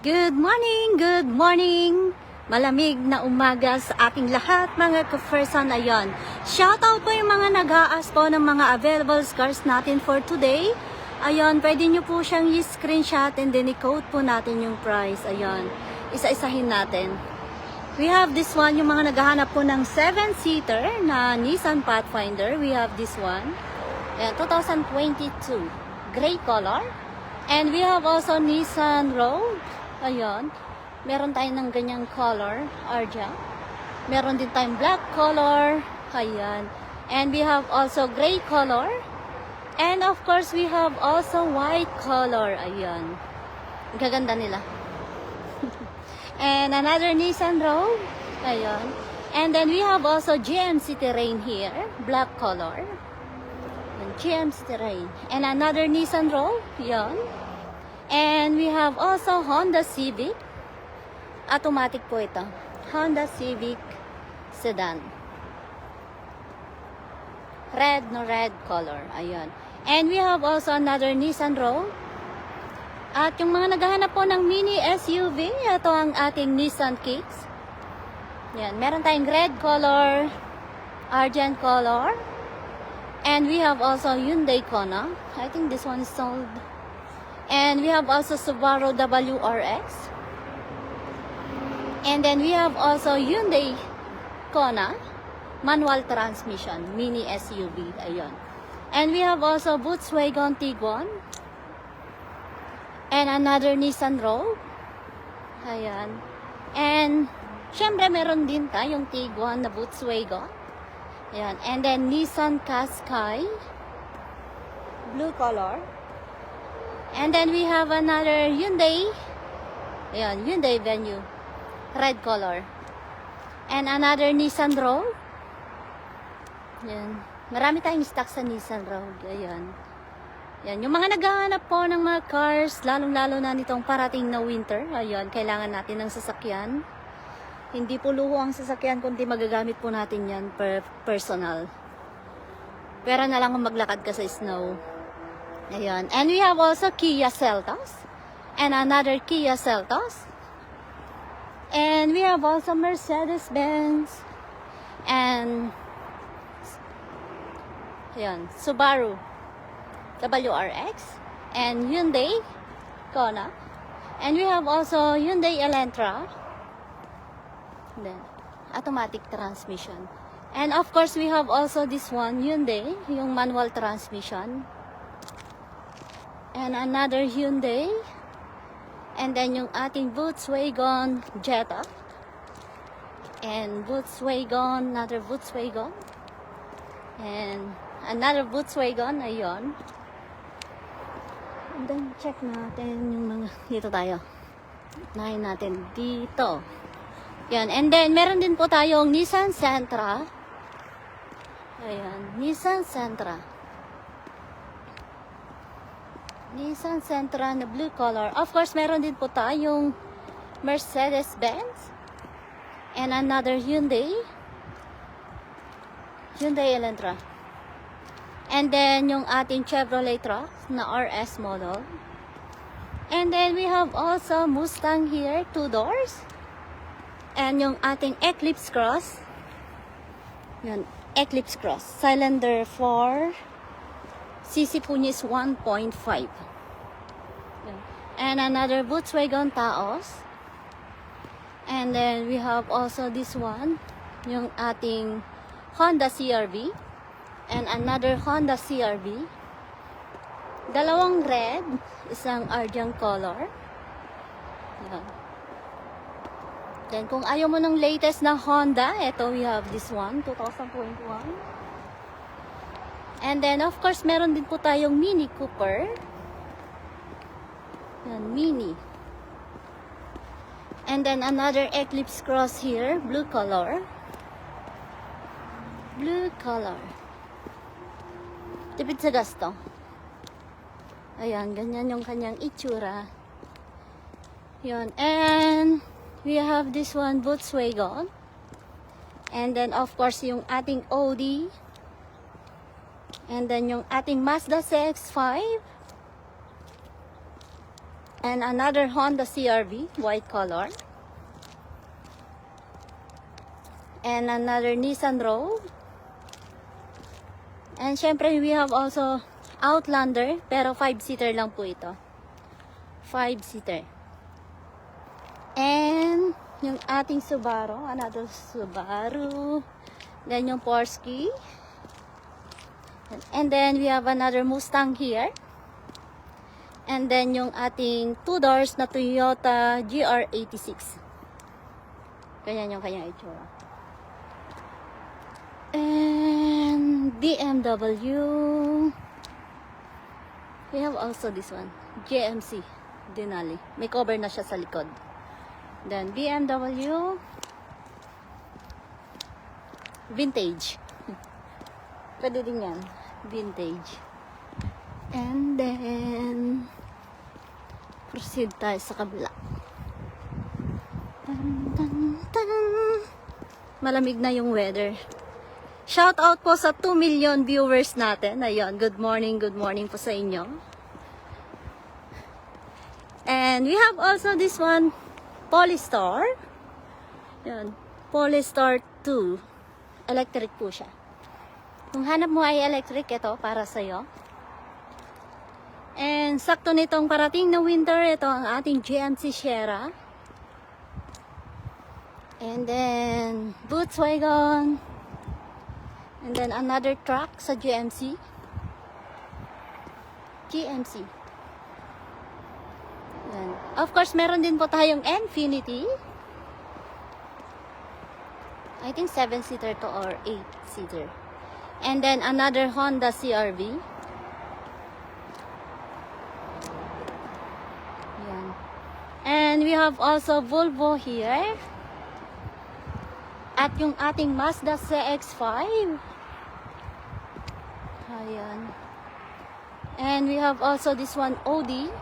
Good morning! Good morning! Malamig na umaga sa ating lahat mga ka-person. Ayan. Shoutout po yung mga nag-aas po ng mga available cars natin for today. Ayan, pwede nyo po siyang i-screenshot and then i-code po natin yung price. Ayan. Isa-isahin natin. We have this one, yung mga naghahanap po ng 7-seater na Nissan Pathfinder. We have this one. Ayan, 2022. Gray color. And we have also Nissan Rogue. Ayan. Meron tayo ng ganyang color, Arja. Meron din tayong black color. Ayan. And we have also gray color. And of course, we have also white color. Ayan. Gaganda nila. And another Nissan Rogue. Ayan. And then we have also GMC Terrain here. Black color. And GMC Terrain. And another Nissan Rogue. Ayan. And we have also Honda Civic. Automatic po ito. Honda Civic Sedan. Red no red color. Ayan. And we have also another Nissan Rogue. At yung mga naghahanap po ng mini SUV, ito ang ating Nissan Kicks. Ayan. Meron tayong red color, argent color. And we have also Hyundai Kona. I think this one is sold. And we have also Subaru WRX. And then we have also Hyundai Kona, manual transmission, mini SUV. Ayun. And we have also Volkswagen Tiguan. And another Nissan Rogue. Ayan. And syempre meron din tayong Tiguan na Volkswagen. Ayan. And then Nissan Qashqai, blue color. And then we have another Hyundai. Ayan, Hyundai Venue. Red color. And another Nissan Rogue. Ayan. Marami tayong stock sa Nissan Rogue. Ayan. Ayan. Yung mga naghahanap po ng mga cars, lalong-lalo na nitong parating na winter. Ayan, kailangan natin ng sasakyan. Hindi po luho ang sasakyan, kundi magagamit po natin yan per personal. Pera na lang kung maglakad ka sa snow. Ayan. And we have also Kia Seltos. And another Kia Seltos. And we have also Mercedes-Benz. And ayan, Subaru WRX. And Hyundai Kona. And we have also Hyundai Elantra. Then, automatic transmission. And of course, we have also this one, Hyundai, yung manual transmission. And another Hyundai. And then yung ating Volkswagen Jetta. And Volkswagen, another Volkswagen. And another Volkswagen, ayun. And then check natin yung mga, dito tayo. Nahin natin dito. Yan. And then meron din po tayong Nissan Sentra. Ayan, Nissan Sentra. Nissan Sentra na blue color. Of course, meron din po tayong Mercedes-Benz. And another Hyundai. Hyundai Elantra. And then, yung ating Chevrolet truck na RS model. And then, we have also Mustang here, 2 doors. And yung ating Eclipse Cross. Yan, Eclipse Cross. Cylinder 4. CC po niya is 1.5. And another Volkswagen Taos. And then we have also this one, yung ating Honda CR-V. And another Honda CR-V. Dalawang red, isang argent color. Yan. Then kung ayaw mo ng latest na Honda, ito we have this one, 2021. And then, of course, meron din po tayong Mini Cooper. Yan, Mini. And then, another Eclipse Cross here, blue color. Blue color. Tipid sa gasto. Ayan, ganyan yung kanyang itsura. Yan, and we have this one, Volkswagen. And then, of course, yung ating Audi. And then yung ating Mazda CX-5. And another Honda CRV, white color. And another Nissan Rogue. And syempre, we have also Outlander, pero 5-seater lang po ito. 5-seater. And yung ating Subaru, another Subaru. Then yung Porsche. And then we have another Mustang here. And then yung ating 2 doors na Toyota GR86. Ganyan yung kanyang itsura. And BMW. We have also this one, GMC Denali. May cover na siya sa likod. Then BMW vintage. Pwede din yan, vintage. And then proceed tayo sa kabila. Tan, tan, tan. Malamig na yung weather. Shout out po sa 2 million viewers natin. Ayun, good morning po sa inyo. And we have also this one, Polestar. Yan, Polestar 2. Electric po siya. Kung hanap mo ay electric, ito para sa'yo. And sakto nitong parating na winter, ito ang ating GMC Sierra. And then Volkswagen. And then another truck sa GMC. GMC. Yan. Of course, meron din po tayong Infiniti. I think 7-seater to or 8-seater. And then another Honda CRV. Yan. And we have also Volvo here. At yung ating Mazda CX-5. Ayan. And we have also this one, Audi.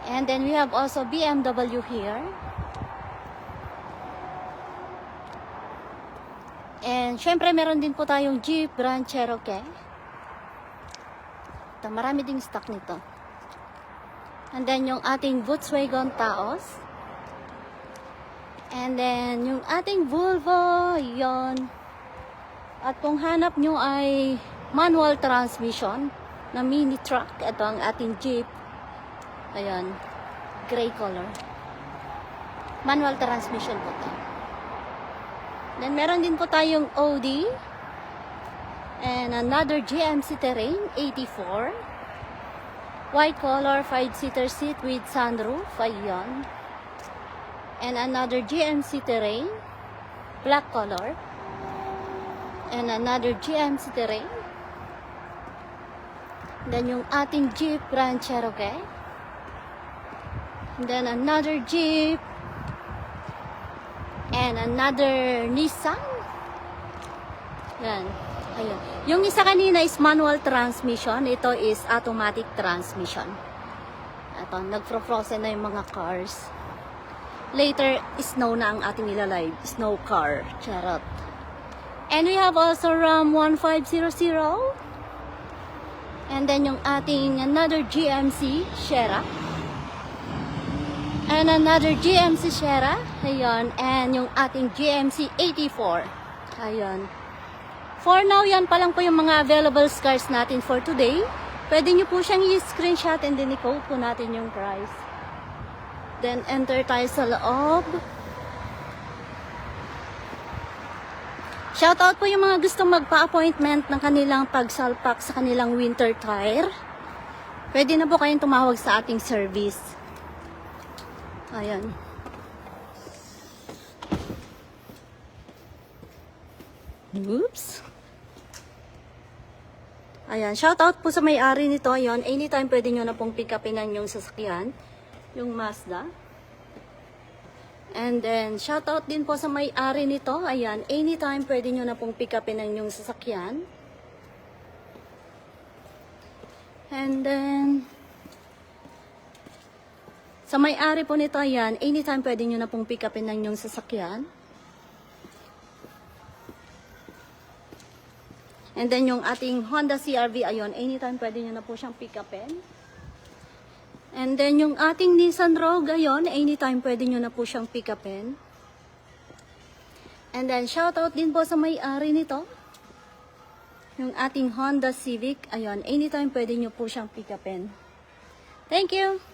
And then we have also BMW here. And syempre meron din po tayong Jeep Grand Cherokee. Ito, marami ding stock nito. And then yung ating Volkswagen Taos. And then yung ating Volvo, yon. At kung hanap nyo ay manual transmission na mini truck, ito ang ating Jeep. Ayan, gray color. Manual transmission po ito. Then meron din po tayong Audi. And another GMC Terrain 84. White color, 5-seater seat with sunroof. Ayan. And another GMC Terrain. Black color. And another GMC Terrain. Then yung ating Jeep Grand Cherokee. And then another Jeep. And another Nissan. Yan. Ayun. Yung isa kanina is manual transmission. Ito is automatic transmission. Ito, nagfro-frozen na yung mga cars. Later, snow na ang ating ilalive. Snow car. Charot. And we have also Ram 1500. And then yung ating another GMC Sierra. And another GMC Sierra. Ayun. And yung ating GMC 84. Ayun. For now, yan pa lang po yung mga available cars natin for today. Pwede nyo po siyang i-screenshot and then i-quote po natin yung price. Then enter tayo sa loob. Shoutout po yung mga gustong magpa-appointment ng kanilang pagsalpak sa kanilang winter tire. Pwede na po kayong tumawag sa ating service. Ayan. Oops. Ayan. Shoutout po sa may-ari nito. Ayan. Anytime pwede nyo na pong pick upin ang yung sasakyan. Yung Mazda. And then, shoutout din po sa may-ari nito. Ayan. Anytime pwede nyo na pong pick upin ang yung sasakyan. And then, sa may-ari po nito, ayan, anytime pwede nyo na pong pick upin ng yung sasakyan. And then yung ating Honda CRV, ayun, anytime pwede nyo na po siyang pick upin. And then yung ating Nissan Rogue, ayon, anytime pwede nyo na po siyang pick upin. And then shoutout din po sa may-ari nito. Yung ating Honda Civic, ayon, anytime pwede nyo po siyang pick upin. Thank you!